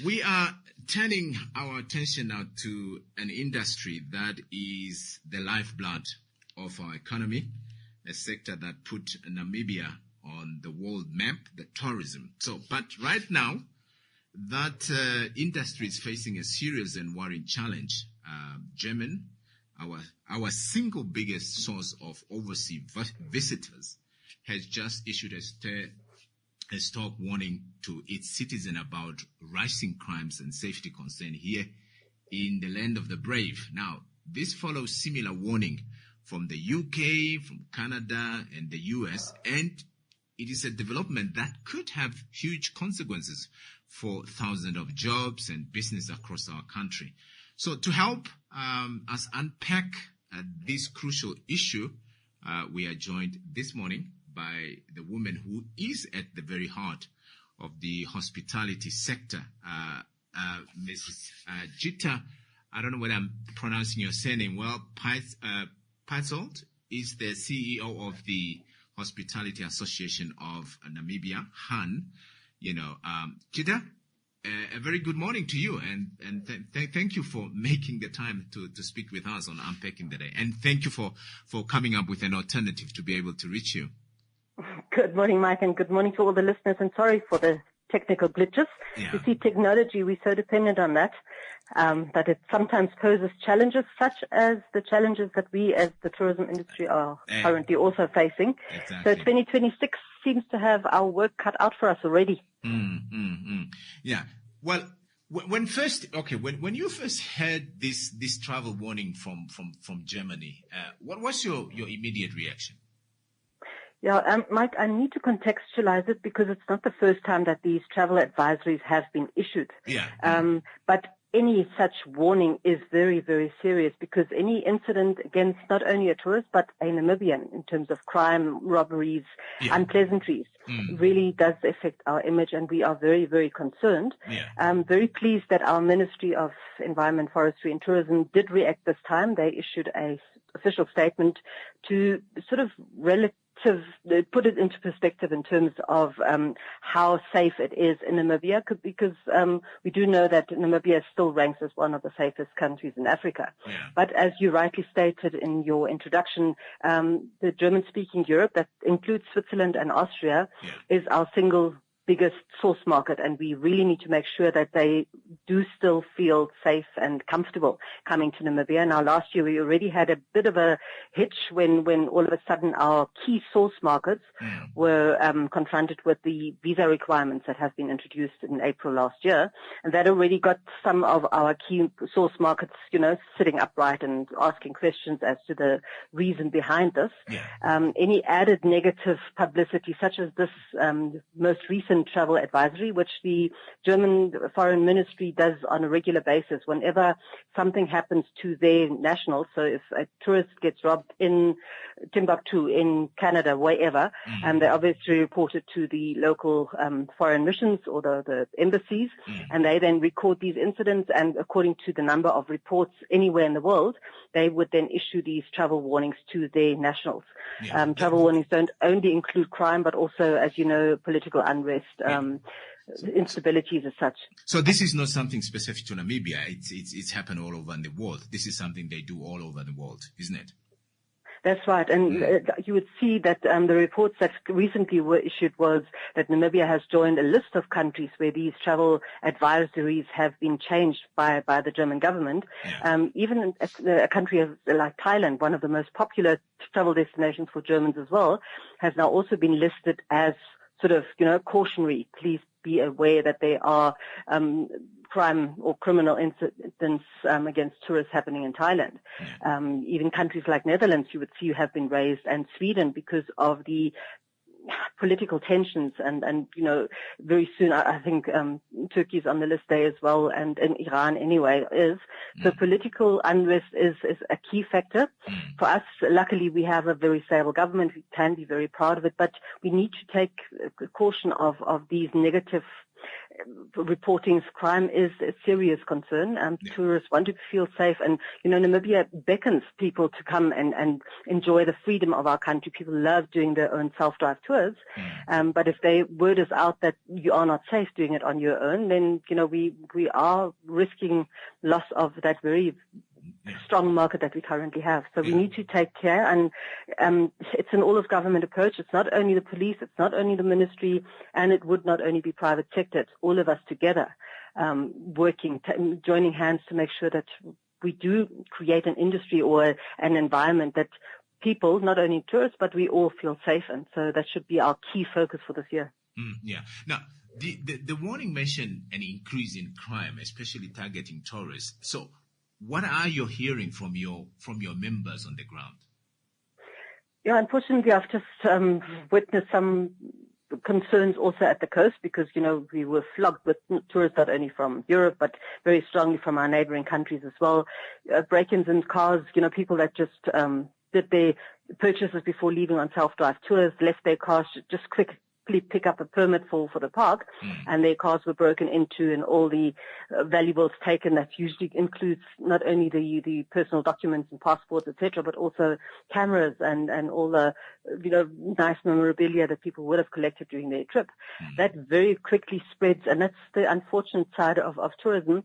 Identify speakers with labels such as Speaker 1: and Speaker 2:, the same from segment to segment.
Speaker 1: We are turning our attention now to an industry that is the lifeblood of our economy, a sector that put Namibia on the world map, the tourism. But right now, that industry is facing a serious and worrying challenge. Germany, our single biggest source of overseas visitors, has just issued a stark warning to its citizens about rising crimes and safety concern here in the land of the brave. Now, this follows similar warning from the UK, from Canada, and the US, and it is a development that could have huge consequences for thousands of jobs and business across our country. So to help us unpack this crucial issue, we are joined this morning by the woman who is at the very heart of the hospitality sector, Mrs. Gitta. I don't know whether I'm pronouncing your surname well. Paetzold is the CEO of the Hospitality Association of Namibia, HAN. Gitta, a very good morning to you, and thank you for making the time to speak with us on Unpacking the Day, and thank you for coming up with an alternative to be able to reach you.
Speaker 2: Good morning, Mike, and good morning to all the listeners, and sorry for the technical glitches.
Speaker 1: Yeah.
Speaker 2: You see, technology, we're so dependent on that it sometimes poses challenges, such as the challenges that we as the tourism industry are currently also facing.
Speaker 1: Exactly.
Speaker 2: So 2026 seems to have our work cut out for us already.
Speaker 1: Yeah. Well, when you first heard this travel warning from Germany, what was your immediate reaction?
Speaker 2: Yeah, Mike, I need to contextualize it because it's not the first time that these travel advisories have been issued.
Speaker 1: Yeah.
Speaker 2: But any such warning is very, very serious because any incident against not only a tourist but a Namibian in terms of crime, robberies, unpleasantries really does affect our image, and we are very, very concerned.
Speaker 1: Yeah.
Speaker 2: I'm very pleased that our Ministry of Environment, Forestry and Tourism did react this time. They issued a official statement to sort of put it into perspective in terms of how safe it is in Namibia, because we do know that Namibia still ranks as one of the safest countries in Africa.
Speaker 1: Yeah.
Speaker 2: But as you rightly stated in your introduction, the German-speaking Europe, that includes Switzerland and Austria, is our single biggest source market, and we really need to make sure that they do still feel safe and comfortable coming to Namibia. Now, last year we already had a bit of a hitch when all of a sudden our key source markets were confronted with the visa requirements that have been introduced in April last year, and that already got some of our key source markets, sitting upright and asking questions as to the reason behind this.
Speaker 1: Yeah.
Speaker 2: Any added negative publicity, such as this most recent travel advisory, which the German Foreign Ministry does on a regular basis whenever something happens to their nationals. So if a tourist gets robbed in Timbuktu, in Canada, wherever, and they obviously report it to the local foreign missions or the embassies, and they then record these incidents, and according to the number of reports anywhere in the world, they would then issue these travel warnings to their nationals.
Speaker 1: Yeah.
Speaker 2: Travel warnings don't only include crime, but also, as you know, political unrest, instabilities as such.
Speaker 1: So this is not something specific to Namibia. It's happened all over in the world. This is something they do all over the world, isn't it?
Speaker 2: That's right. And you would see that the reports that recently were issued was that Namibia has joined a list of countries where these travel advisories have been changed by the German government.
Speaker 1: Yeah.
Speaker 2: Even a country like Thailand, one of the most popular travel destinations for Germans as well, has now also been listed as sort of, cautionary. Please be aware that there are crime or criminal incidents against tourists happening in Thailand.
Speaker 1: Yeah.
Speaker 2: Even countries like Netherlands, you would see, have been raised, and Sweden, because of the political tensions, and very soon I think Turkey's on the list there as well, and Iran anyway is. So political unrest is a key factor. For us, luckily, we have a very stable government. We can be very proud of it, but we need to take caution of these negative reporting crime is a serious concern. Tourists want to feel safe, and Namibia beckons people to come and enjoy the freedom of our country. People love doing their own self-drive tours, but if word is out that you are not safe doing it on your own, then we are risking loss of that very strong market that we currently have. So we need to take care, and it's an all-of-government approach. It's not only the police, it's not only the ministry, and it would not only be private sector. It's all of us together working, joining hands to make sure that we do create an industry or an environment that people, not only tourists, but we all feel safe in. So that should be our key focus for this year.
Speaker 1: Now, the warning mentioned an increase in crime, especially targeting tourists. So what are you hearing from your members on the ground?
Speaker 2: Yeah, unfortunately, I've just witnessed some concerns also at the coast because, we were flogged with tourists not only from Europe, but very strongly from our neighboring countries as well. Break-ins in cars, people that just did their purchases before leaving on self-drive tours, left their cars, just quickly pick up a permit for the park, and their cars were broken into and all the valuables taken. That usually includes not only the personal documents and passports, etc., but also cameras and all the nice memorabilia that people would have collected during their trip. That very quickly spreads, and that's the unfortunate side of tourism.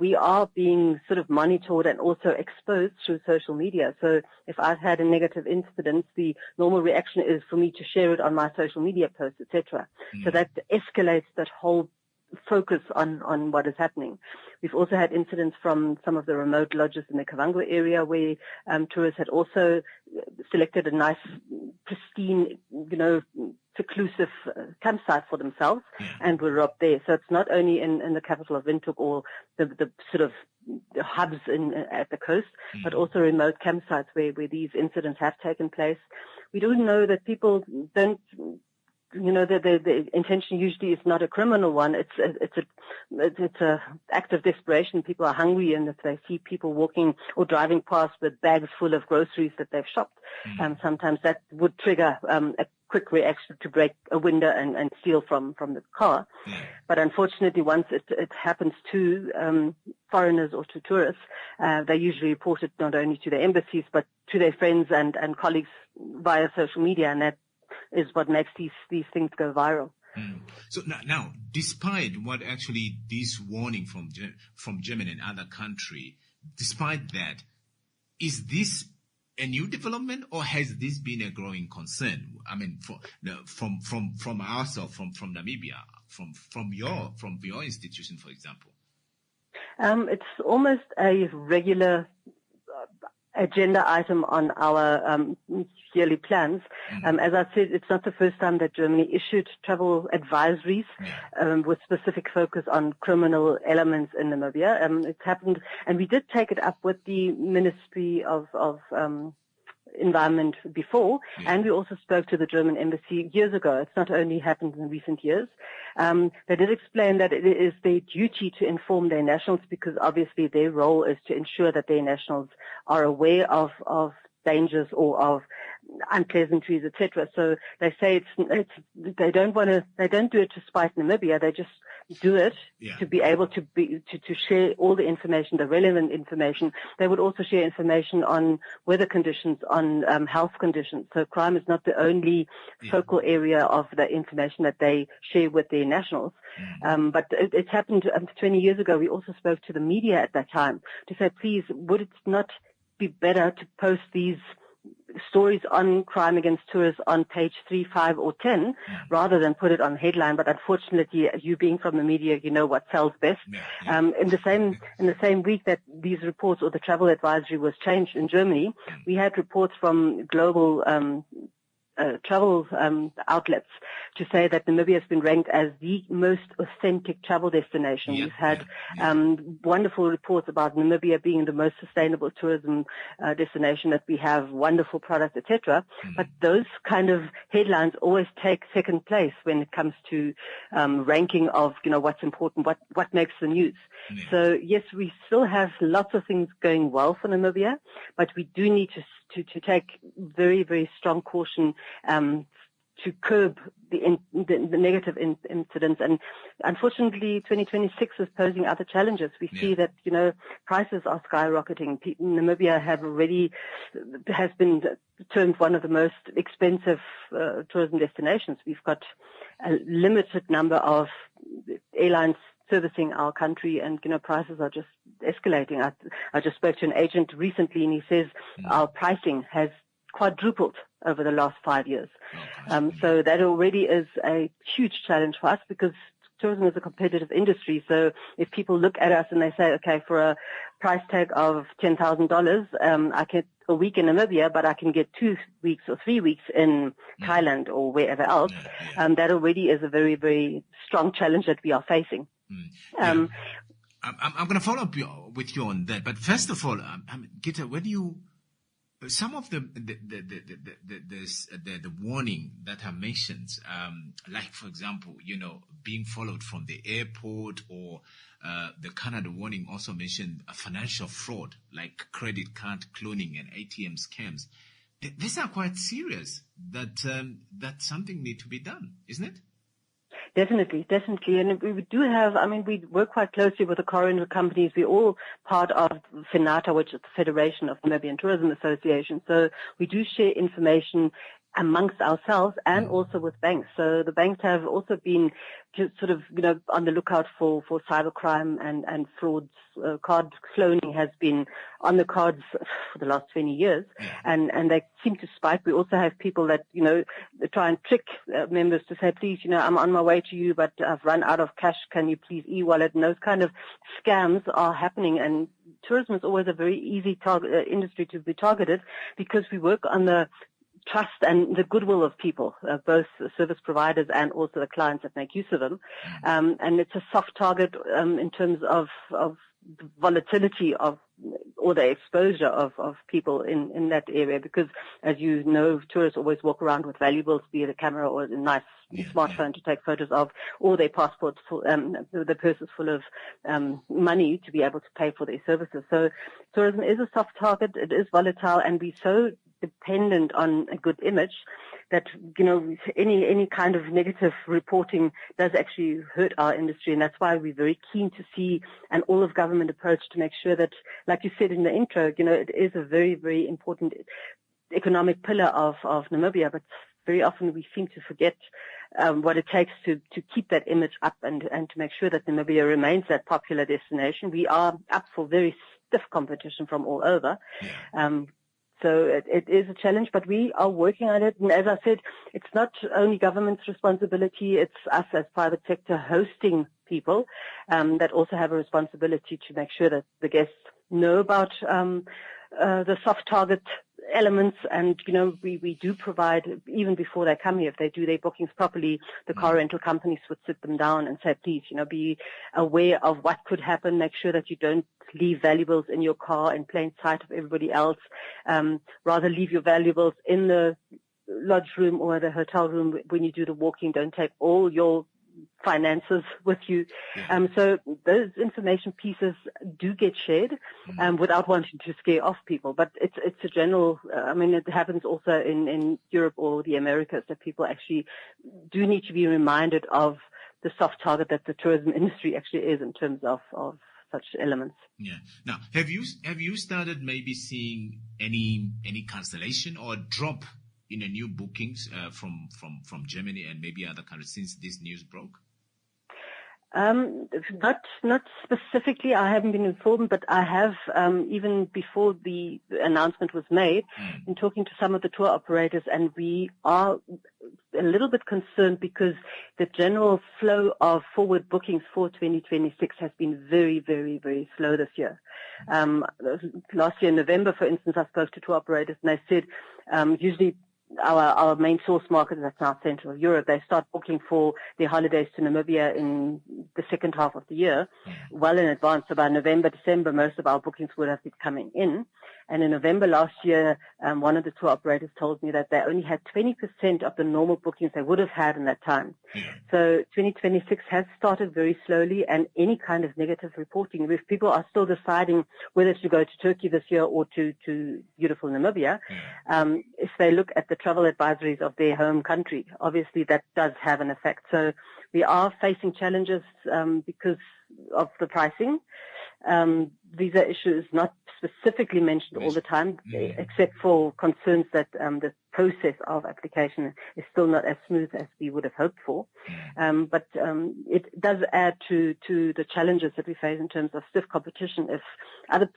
Speaker 2: We are being sort of monitored and also exposed through social media. So if I've had a negative incident, the normal reaction is for me to share it on my social media post, etc. So that escalates that whole focus on what is happening. We've also had incidents from some of the remote lodges in the Kavango area where tourists had also selected a nice, pristine, seclusive campsite for themselves and were robbed there. So it's not only in the capital of Windhoek or the sort of the hubs at the coast, but also remote campsites where these incidents have taken place. We do know that people don't, the intention usually is not a criminal one. It's a act of desperation. People are hungry, and if they see people walking or driving past with bags full of groceries that they've shopped, sometimes that would trigger a quick reaction to break a window and steal from the car. But unfortunately, once it happens to foreigners or to tourists, they usually report it not only to their embassies but to their friends and colleagues via social media, and that is what makes these things go viral.
Speaker 1: So now, despite what actually this warning from Germany and other country, despite that, is this a new development, or has this been a growing concern? I mean, from ourselves, from Namibia, from your institution, for example.
Speaker 2: It's almost a regular agenda item on our yearly plans. As I said, it's not the first time that Germany issued travel advisories with specific focus on criminal elements in Namibia. It's happened, and we did take it up with the Ministry of Environment before, and we also spoke to the German embassy years ago. It's not only happened in recent years. They did explain that it is their duty to inform their nationals, because obviously their role is to ensure that their nationals are aware of dangers or of unpleasantries, etc. So they say they don't do it to spite Namibia. They just do it to be able to share all the information, the relevant information. They would also share information on weather conditions, on health conditions. So crime is not the only focal area of the information that they share with their nationals. But it happened 20 years ago. We also spoke to the media at that time to say, please, would it not be better to post these stories on crime against tourists on page 3, 5, or 10, rather than put it on headline? But unfortunately, you being from the media, you know what sells best. In the same week that these reports or the travel advisory was changed in Germany, we had reports from global travel outlets to say that Namibia has been ranked as the most authentic travel destination. We've had wonderful reports about Namibia being the most sustainable tourism destination, that we have wonderful products, etc. But those kind of headlines always take second place when it comes to ranking of what's important, what makes the news. So yes, we still have lots of things going well for Namibia, but we do need to take very, very strong caution curb the negative incidents. And unfortunately, 2026 is posing other challenges. We see that, prices are skyrocketing. Namibia has been termed one of the most expensive tourism destinations. We've got a limited number of airlines servicing our country, and prices are just escalating. I just spoke to an agent recently, and he says our pricing has quadrupled over the last 5 years. So that already is a huge challenge for us, because tourism is a competitive industry. So if people look at us and they say, okay, for a price tag of $10,000, I get a week in Namibia, but I can get 2 weeks or 3 weeks in Thailand or wherever else, that already is a very, very strong challenge that we are facing.
Speaker 1: I'm going to follow up with you on that. But first of all, Gitta, when you some of the warning that are mentioned, like for example, being followed from the airport, or the Canada warning also mentioned a financial fraud like credit card cloning and ATM scams. These are quite serious. That something need to be done, isn't it?
Speaker 2: Definitely. And we do have, we work quite closely with the car rental companies. We're all part of FINATA, which is the Federation of Namibian Tourism Association. So we do share information amongst ourselves and also with banks. So the banks have also been sort of, on the lookout for cybercrime and frauds. Card cloning has been on the cards for the last 20 years, and they seem to spike. We also have people that, try and trick members to say, please, I'm on my way to you, but I've run out of cash. Can you please e-wallet? And those kind of scams are happening. And tourism is always a very easy industry to be targeted, because we work on the trust and the goodwill of people, both the service providers and also the clients that make use of them. And it's a soft target in terms of volatility or the exposure of people in that area, because as you know, tourists always walk around with valuables, be it a camera or a nice smartphone to take photos of, or their passports full, the purses full of money to be able to pay for their services. So tourism is a soft target, it is volatile, and we're so dependent on a good image that, any kind of negative reporting does actually hurt our industry. And that's why we're very keen to see an all-of-government approach to make sure that, like you said in the intro, it is a very, very important economic pillar of Namibia, but very often we seem to forget what it takes to keep that image up and to make sure that Namibia remains that popular destination. We are up for very stiff competition from all over. So it is a challenge, but we are working on it. And as I said, it's not only government's responsibility, it's us as private sector hosting people that also have a responsibility to make sure that the guests know about the soft target elements. And, we do provide, even before they come here, if they do their bookings properly, the car rental companies would sit them down and say, please, be aware of what could happen. Make sure that you don't leave valuables in your car in plain sight of everybody else. Rather leave your valuables in the lodge room or the hotel room when you do the walking. Don't take all your finances with you. So those information pieces do get shared without wanting to scare off people. But it's a general, it happens also in Europe or the Americas, that people actually do need to be reminded of the soft target that the tourism industry actually is in terms of such elements.
Speaker 1: Now, have you started maybe seeing any cancellation or drop in the new bookings from Germany and maybe other countries since this news broke?
Speaker 2: Not specifically. I haven't been informed, but I have, even before the announcement was made, been talking to some of the tour operators, and we are a little bit concerned because the general flow of forward bookings for 2026 has been very, very, very slow this year. Last year in November, for instance, I spoke to tour operators and they said, usually our main source market, that's now Central Europe, they start booking for their holidays to Namibia in the second half of the year, well in advance. So by November, December, most of our bookings would have been coming in. And in November last year, one of the tour operators told me that they only had 20% of the normal bookings they would have had in that time.
Speaker 1: Yeah.
Speaker 2: So 2026 has started very slowly, and any kind of negative reporting, if people are still deciding whether to go to Turkey this year or to beautiful Namibia, if they look at the travel advisories of their home country, obviously that does have an effect. So we are facing challenges because of the pricing. Visa issue is not specifically mentioned all the time, except for concerns that the process of application is still not as smooth as we would have hoped for. But it does add to the challenges that we face in terms of stiff competition. If other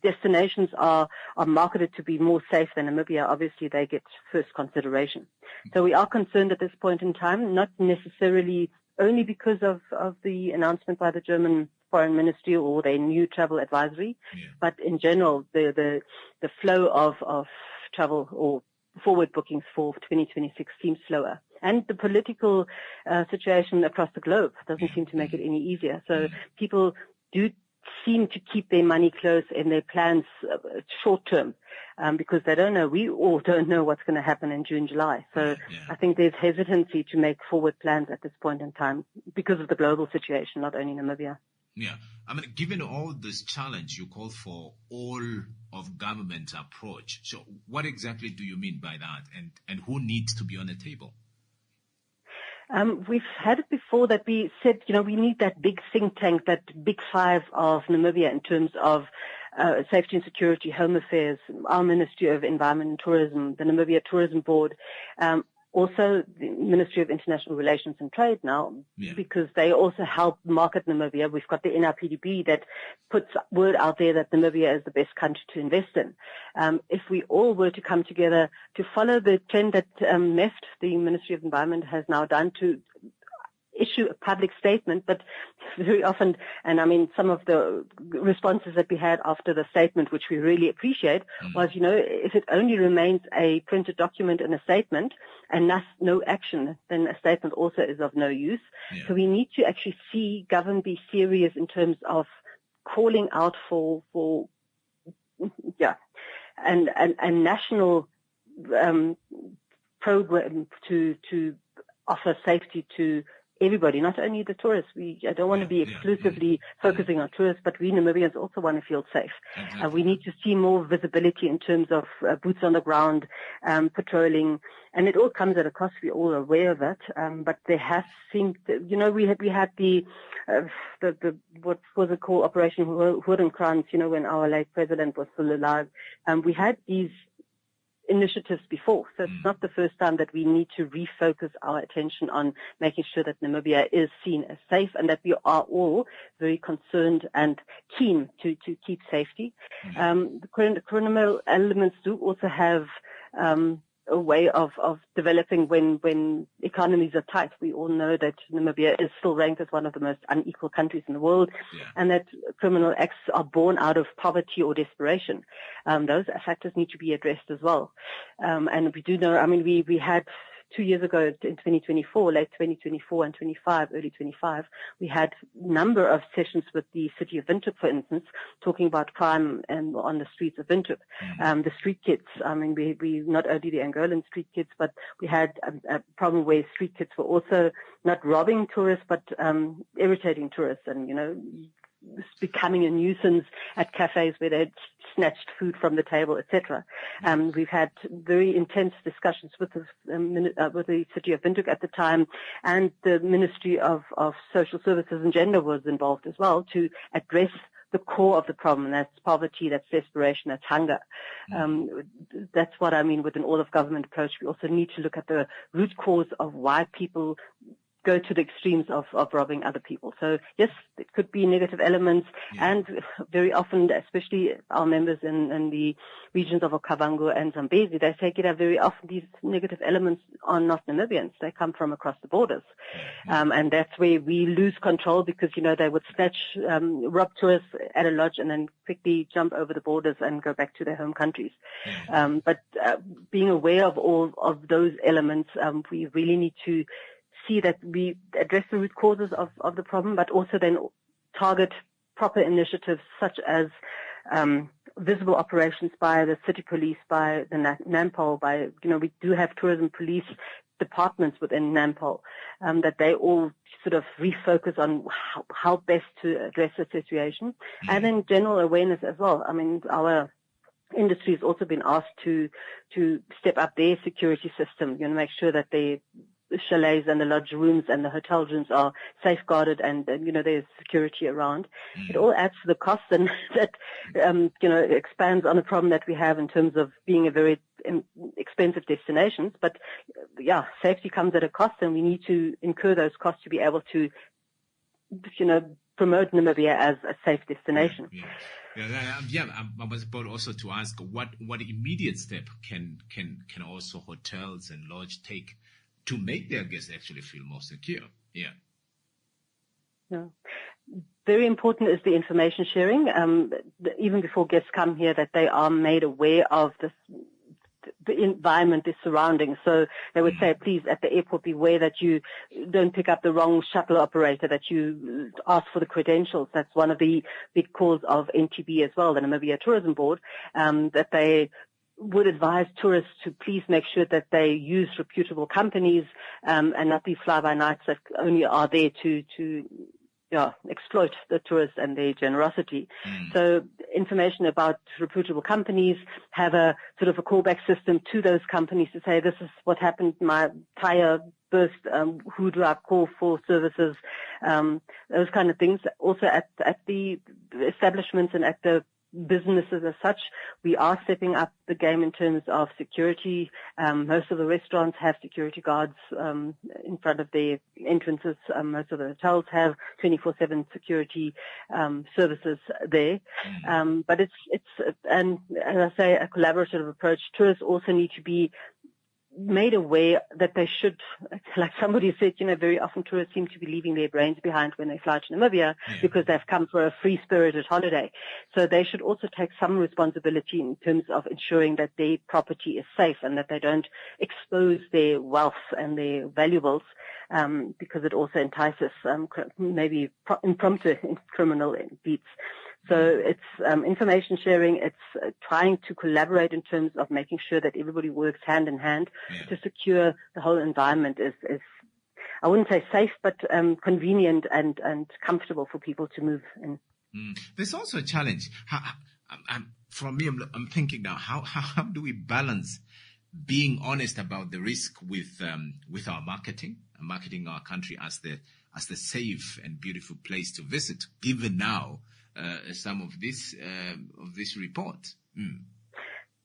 Speaker 2: destinations are marketed to be more safe than Namibia, obviously they get first consideration. So we are concerned at this point in time, not necessarily only because of the announcement by the German Foreign Ministry or their new travel advisory, but in general, the flow of travel or forward bookings for 2026 seems slower. And the political situation across the globe doesn't seem to make it any easier. So people do seem to keep their money close in their plans short term, because they don't know, we all don't know what's going to happen in June, July. So I think there's hesitancy to make forward plans at this point in time because of the global situation, not only Namibia.
Speaker 1: Yeah. I mean, given all this challenge, you call for all of government approach. So what exactly do you mean by that? And who needs to be on the table?
Speaker 2: We've had it before that we said, we need that big think tank, that big five of Namibia in terms of safety and security, home affairs, our Ministry of Environment and Tourism, the Namibia Tourism Board, also the Ministry of International Relations and Trade now, because they also help market Namibia. We've got the NRPDB that puts word out there that Namibia is the best country to invest in. If we all were to come together to follow the trend that MEFT, the Ministry of Environment, has now done to issue a public statement, but very often, and I mean, some of the responses that we had after the statement, which we really appreciate, was, if it only remains a printed document and a statement and thus no action, then a statement also is of no use. So we need to actually see government be serious in terms of calling out for a national program to offer safety to everybody, not only the tourists. I don't want to be exclusively focusing on tourists, but we Namibians also want to feel safe. We need to see more visibility in terms of boots on the ground, patrolling, and it all comes at a cost. We're all aware of it, but there has seemed, we had the what was it called, Operation Hoerenkrans, when our late president was still alive. We had these initiatives before. So it's not the first time that we need to refocus our attention on making sure that Namibia is seen as safe and that we are all very concerned and keen to keep safety. The criminal elements do also have a way of developing when economies are tight. We all know that Namibia is still ranked as one of the most unequal countries in the world, and that criminal acts are born out of poverty or desperation. Those factors need to be addressed as well. And we do know, we had 2 years ago in 2024, late 2024 and 25, early 25, we had a number of sessions with the city of Windhoek, for instance, talking about crime and on the streets of Windhoek. The street kids, we not only the Angolan street kids, but we had a problem where street kids were also not robbing tourists, but irritating tourists and, becoming a nuisance at cafes where they'd snatched food from the table, etc. We've had very intense discussions with the city of Windhoek at the time, and the Ministry of Social Services and Gender was involved as well to address the core of the problem, and that's poverty, that's desperation, that's hunger. That's what I mean with an all-of-government approach. We also need to look at the root cause of why people go to the extremes of robbing other people. So yes, it could be negative elements, and very often, especially our members in the regions of Okavango and Zambezi, they say, very often these negative elements are not Namibians. They come from across the borders. And that's where we lose control because, they would rob tourists at a lodge and then quickly jump over the borders and go back to their home countries. But being aware of all of those elements, we really need to see that we address the root causes of the problem, but also then target proper initiatives such as visible operations by the city police, by the Nampol, we do have tourism police departments within Nampol, that they all sort of refocus on how best to address the situation, and then general awareness as well. I mean, our industry has also been asked to step up their security system, make sure that the chalets and the lodge rooms and the hotel rooms are safeguarded and there's security around. It all adds to the cost, and that, expands on a problem that we have in terms of being a very expensive destination. But yeah, safety comes at a cost, and we need to incur those costs to be able to, promote Namibia as a safe destination.
Speaker 1: I was about also to ask what immediate step can also hotels and lodge take to make their guests actually feel more secure. Yeah.
Speaker 2: Very important is the information sharing. Even before guests come here, that they are made aware of the environment, the surroundings. So they would say, please, at the airport, beware that you don't pick up the wrong shuttle operator, that you ask for the credentials. That's one of the big calls of NTB as well, the Namibia Tourism Board, that they would advise tourists to please make sure that they use reputable companies, and not these fly-by-nights that only are there to exploit the tourists and their generosity. So information about reputable companies, have a sort of a callback system to those companies to say, this is what happened, my tire burst, who do I call for services, those kind of things. Also at the establishments and at the businesses as such, we are stepping up the game in terms of security. Most of the restaurants have security guards in front of their entrances. Most of the hotels have 24/7 security services there. But it's and as I say, a collaborative approach. Tourists also need to be made aware that they should, like somebody said, very often tourists seem to be leaving their brains behind when they fly to Namibia because they've come for a free-spirited holiday. So they should also take some responsibility in terms of ensuring that their property is safe and that they don't expose their wealth and their valuables, because it also entices maybe impromptu criminal beats. So it's information sharing. It's trying to collaborate in terms of making sure that everybody works hand in hand to secure the whole environment is I wouldn't say safe, but convenient and comfortable for people to move in.
Speaker 1: There's also a challenge. For me, I'm thinking now, how do we balance being honest about the risk with our marketing our country as the safe and beautiful place to visit, given now some of this report.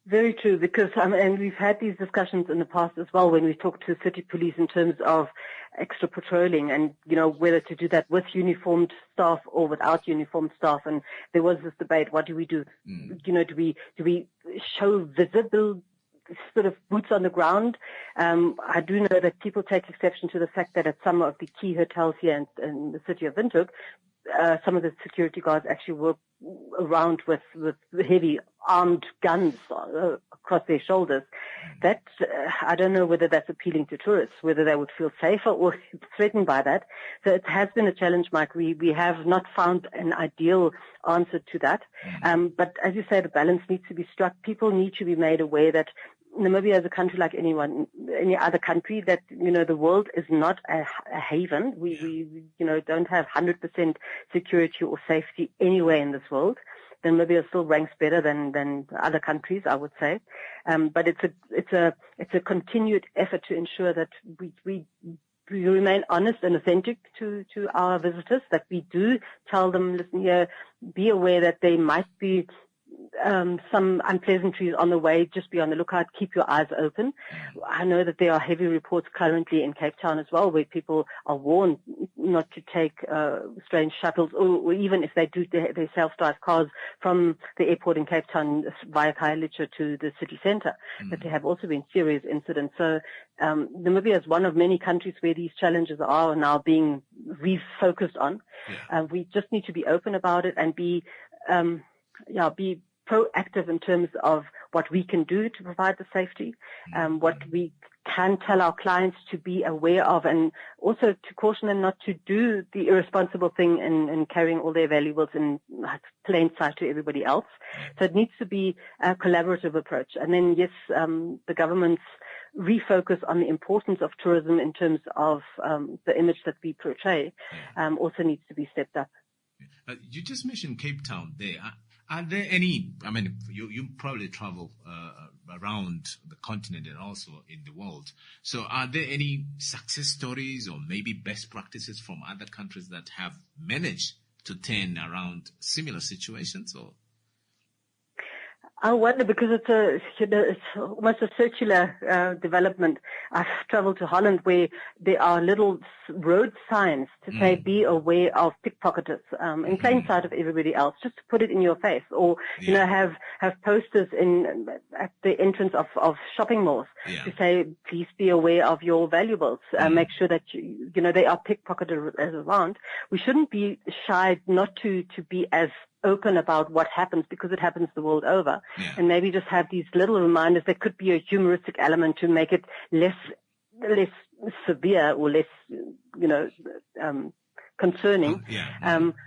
Speaker 2: Very true, because and we've had these discussions in the past as well when we talked to city police in terms of extra patrolling and whether to do that with uniformed staff or without uniformed staff. And there was this debate: what do we do? Do we show visible sort of boots on the ground? I do know that people take exception to the fact that at some of the key hotels here in the city of Windhoek, some of the security guards actually were around with heavy armed guns across their shoulders. That I don't know whether that's appealing to tourists, whether they would feel safer or threatened by that. So it has been a challenge, Mike. We have not found an ideal answer to that. But as you say, the balance needs to be struck. People need to be made aware that Namibia is a country like any other country, that, the world is not a haven. We don't have 100% security or safety anywhere in this world. Namibia still ranks better than other countries, I would say. But it's a continued effort to ensure that we remain honest and authentic to our visitors, that we do tell them, listen here, be aware that there might be some unpleasantries on the way. Just be on the lookout. Keep your eyes open. I know that there are heavy reports currently in Cape Town as well, where people are warned not to take strange shuttles, or even if they do, they self-drive cars from the airport in Cape Town via Khayelitsha to the city centre. But there have also been serious incidents. So Namibia is one of many countries where these challenges are now being refocused on. We just need to be open about it and be proactive in terms of what we can do to provide the safety, what we can tell our clients to be aware of, and also to caution them not to do the irresponsible thing in carrying all their valuables in plain sight to everybody else. So it needs to be a collaborative approach. And then, yes, the government's refocus on the importance of tourism in terms of the image that we portray also needs to be stepped up.
Speaker 1: You just mentioned Cape Town there. Are there any, I mean, you probably travel around the continent and also in the world. So are there any success stories or maybe best practices from other countries that have managed to turn around similar situations? Or
Speaker 2: I wonder, because it's almost a circular development. I've traveled to Holland, where there are little road signs to say, be aware of pickpocketers, in plain sight of everybody else, just to put it in your face. Or, you know, have posters at the entrance of shopping malls to say, please be aware of your valuables. Make sure that, you know, they are pickpocketed around. We shouldn't be shy not to be as open about what happens, because it happens the world over, and maybe just have these little reminders. There could be a humoristic element to make it less severe or less, you know, concerning.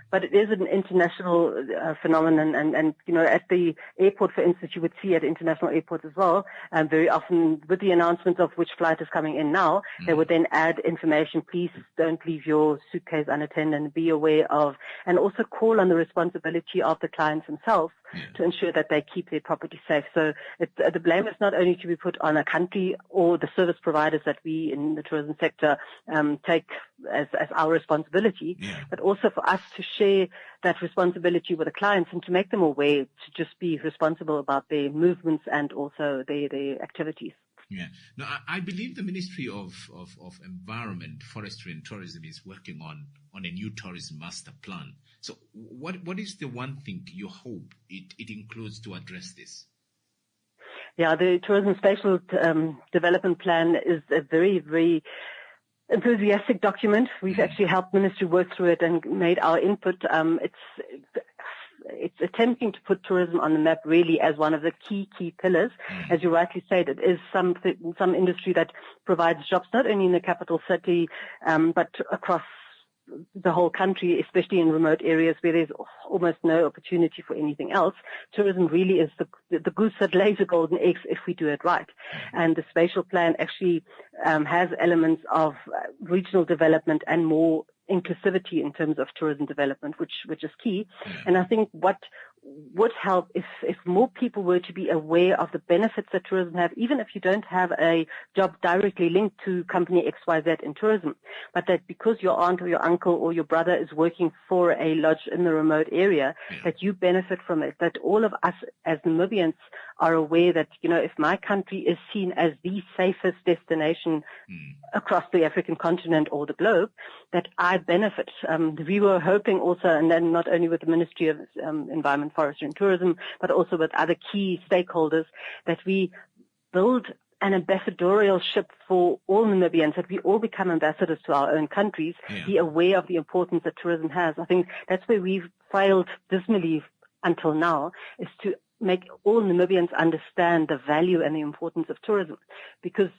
Speaker 2: But it is an international phenomenon, and you know, at the airport, for instance, you would see at international airports as well, very often with the announcements of which flight is coming in now, they would then add information: please don't leave your suitcase unattended, be aware of, and also call on the responsibility of the clients themselves to ensure that they keep their property safe. So the blame is not only to be put on a country or the service providers that we in the tourism sector take as our responsibility, but also for us to share that responsibility with the clients and to make them aware to just be responsible about their movements and also their activities.
Speaker 1: No, I believe the Ministry of Environment, Forestry and Tourism is working on a new tourism master plan. So what is the one thing you hope it includes to address this?
Speaker 2: The Tourism Spatial Development Plan is a very, very enthusiastic document. We've actually helped Ministry work through it and made our input. It's attempting to put tourism on the map really as one of the key pillars. As you rightly said, it is some industry that provides jobs not only in the capital city, but across the whole country, especially in remote areas where there's almost no opportunity for anything else. Tourism really is the goose that lays the golden eggs if we do it right. And the spatial plan actually has elements of regional development and more inclusivity in terms of tourism development, which is key. And I think what would help if more people were to be aware of the benefits that tourism have, even if you don't have a job directly linked to company XYZ in tourism, but that because your aunt or your uncle or your brother is working for a lodge in the remote area, that you benefit from it, that all of us as Namibians are aware that, you know, if my country is seen as the safest destination across the African continent or the globe, that I benefit. We were hoping also, and then not only with the Ministry of Environment, Forestry and Tourism, but also with other key stakeholders, that we build an ambassadorship for all Namibians, that we all become ambassadors to our own countries, be aware of the importance that tourism has. I think that's where we've failed dismally until now, is to make all Namibians understand the value and the importance of tourism, because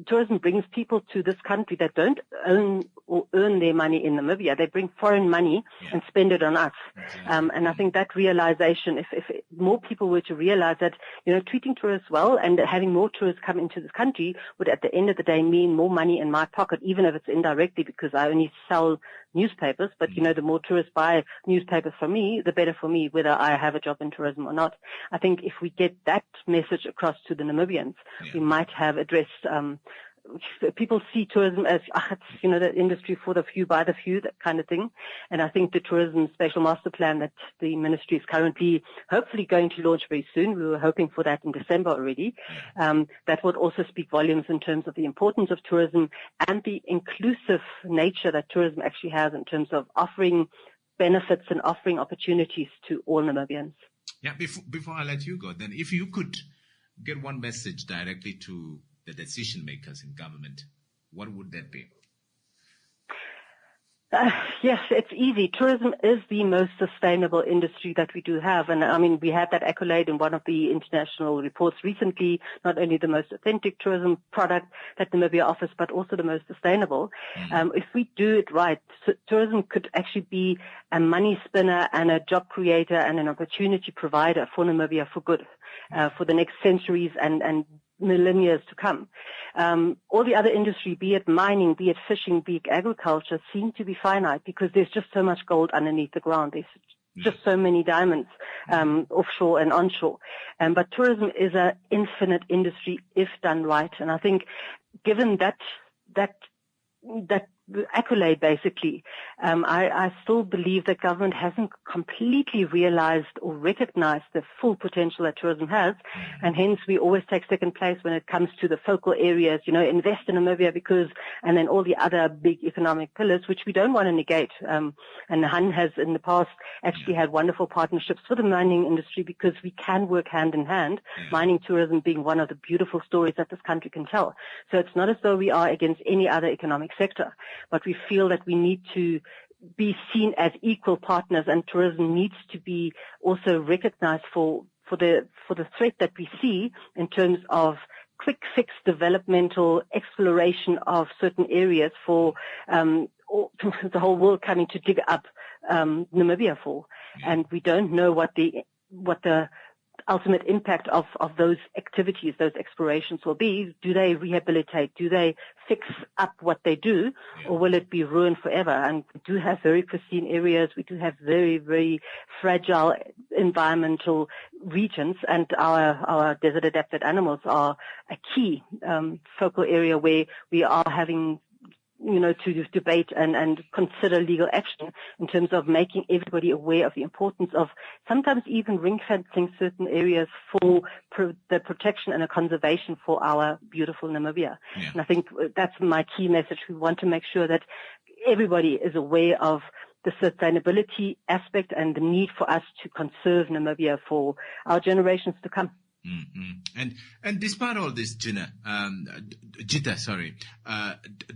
Speaker 2: tourism brings people to this country that don't own or earn their money in Namibia. They bring foreign money and spend it on us. And I think that realization, if more people were to realize that, you know, treating tourists well and having more tourists come into this country would at the end of the day mean more money in my pocket, even if it's indirectly because I only sell newspapers. But, you know, the more tourists buy newspapers from me, the better for me, whether I have a job in tourism or not. I think if we get that message across to the Namibians, we might have addressed, people see tourism as, it's, you know, the industry for the few, by the few, that kind of thing. And I think the Tourism Spatial Master Plan that the ministry is currently hopefully going to launch very soon, we were hoping for that in December already, that would also speak volumes in terms of the importance of tourism and the inclusive nature that tourism actually has in terms of offering benefits and offering opportunities to all Namibians.
Speaker 1: Before I let you go, then, if you could get one message directly to the decision makers in government, what would that be?
Speaker 2: Yes, it's easy. Tourism is the most sustainable industry that we do have. And I mean, we had that accolade in one of the international reports recently, not only the most authentic tourism product that Namibia offers, but also the most sustainable. If we do it right, tourism could actually be a money spinner and a job creator and an opportunity provider for Namibia for good, for the next centuries and millennia to come. All the other industry, be it mining, be it fishing, be it agriculture, seem to be finite because there's just so much gold underneath the ground. There's just so many diamonds offshore and onshore. But tourism is an infinite industry if done right. And I think given that accolade, basically, I still believe that government hasn't completely realized or recognized the full potential that tourism has, and hence we always take second place when it comes to the focal areas, invest in Namibia and then all the other big economic pillars, which we don't want to negate. And Han has in the past actually had wonderful partnerships with the mining industry because we can work hand in hand, mining tourism being one of the beautiful stories that this country can tell. So it's not as though we are against any other economic sector, but we feel that we need to be seen as equal partners, and tourism needs to be also recognized for the threat that we see in terms of quick fix developmental exploration of certain areas for the whole world coming to dig up Namibia for. And we don't know what the ultimate impact of those activities, those explorations will be. Do they rehabilitate? Do they fix up what they do? Or will it be ruined forever? And we do have very pristine areas. We do have very, very fragile environmental regions, and our desert adapted animals are a key focal area where we are having to debate and consider legal action in terms of making everybody aware of the importance of sometimes even ring-fencing certain areas for the protection and the conservation for our beautiful Namibia. Yeah. And I think that's my key message. We want to make sure that everybody is aware of the sustainability aspect and the need for us to conserve Namibia for our generations to come.
Speaker 1: Mm-hmm. And despite all this, Gitta,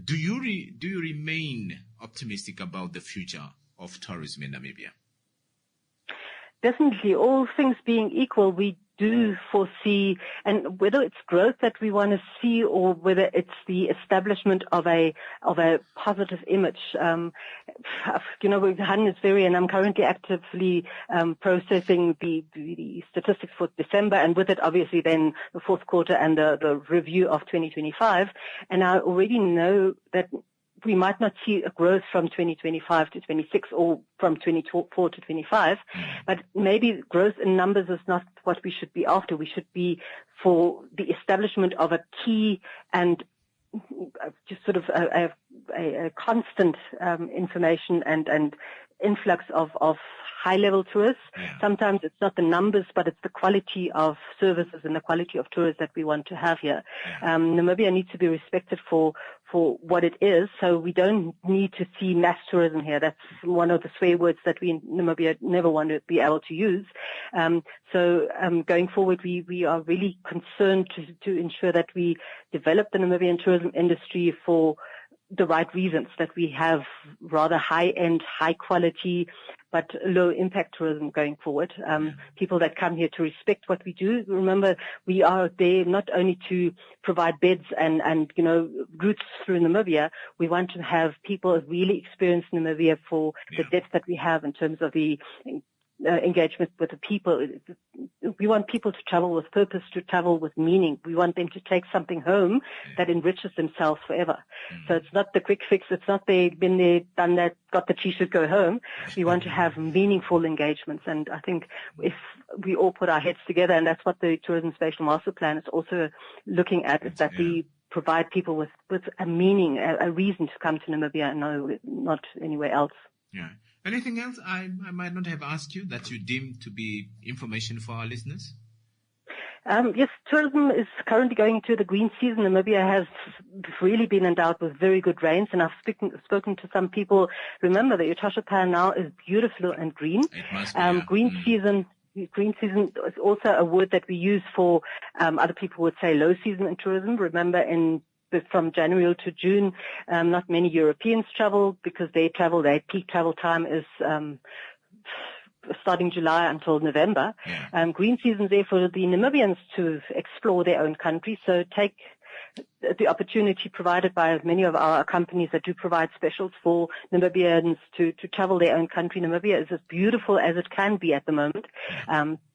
Speaker 1: do you remain optimistic about the future of tourism in Namibia?
Speaker 2: Definitely, all things being equal, we do foresee, and whether it's growth that we want to see or whether it's the establishment of a positive image. Han is and I'm currently actively processing the statistics for December, and with it obviously then the fourth quarter and the review of 2025. And I already know that we might not see a growth from 2025 to 26 or from 24 to 25, but maybe growth in numbers is not what we should be after. We should be for the establishment of a key and just sort of a constant information and influx of high-level tourists. Yeah. Sometimes it's not the numbers, but it's the quality of services and the quality of tourists that we want to have here. Yeah. Namibia needs to be respected for what it is, so we don't need to see mass tourism here. That's one of the swear words that we in Namibia never want to be able to use. So going forward, we are really concerned to ensure that we develop the Namibian tourism industry for the right reasons, that we have rather high-end, high-quality, but low-impact tourism going forward. People that come here to respect what we do. Remember, we are there not only to provide beds and routes through Namibia. We want to have people really experience Namibia for the depth that we have in terms of the engagement with the people. We want people to travel with purpose, to travel with meaning. We want them to take something home that enriches themselves forever. So it's not the quick fix. It's not they've been there, done that, got the t-shirt, go home. We want to have meaningful engagements. And I think if we all put our heads together, and that's what the Tourism Spatial Master Plan is also looking at, is that we provide people with a meaning, a reason to come to Namibia and not anywhere else.
Speaker 1: Yeah. Anything else I might not have asked you that you deem to be information for our listeners?
Speaker 2: Yes, tourism is currently going into the green season. Namibia has really been endowed with very good rains, and I've spoken to some people. Remember, the Etosha Pan now is beautiful and green.
Speaker 1: It must be,
Speaker 2: Green season is also a word that we use for, other people would say low season in tourism. Remember, in from January to June, not many Europeans travel because their peak travel time is starting July until November.
Speaker 1: Yeah.
Speaker 2: Green season's there for the Namibians to explore their own country. So take the opportunity provided by many of our companies that do provide specials for Namibians to travel their own country. Namibia is as beautiful as it can be at the moment.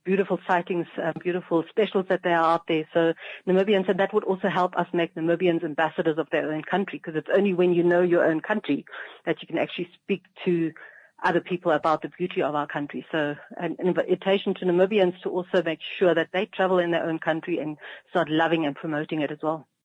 Speaker 2: Beautiful sightings, beautiful specials that there are out there. So Namibians, and that would also help us make Namibians ambassadors of their own country, because it's only when you know your own country that you can actually speak to other people about the beauty of our country. So an invitation to Namibians to also make sure that they travel in their own country and start loving and promoting it as well.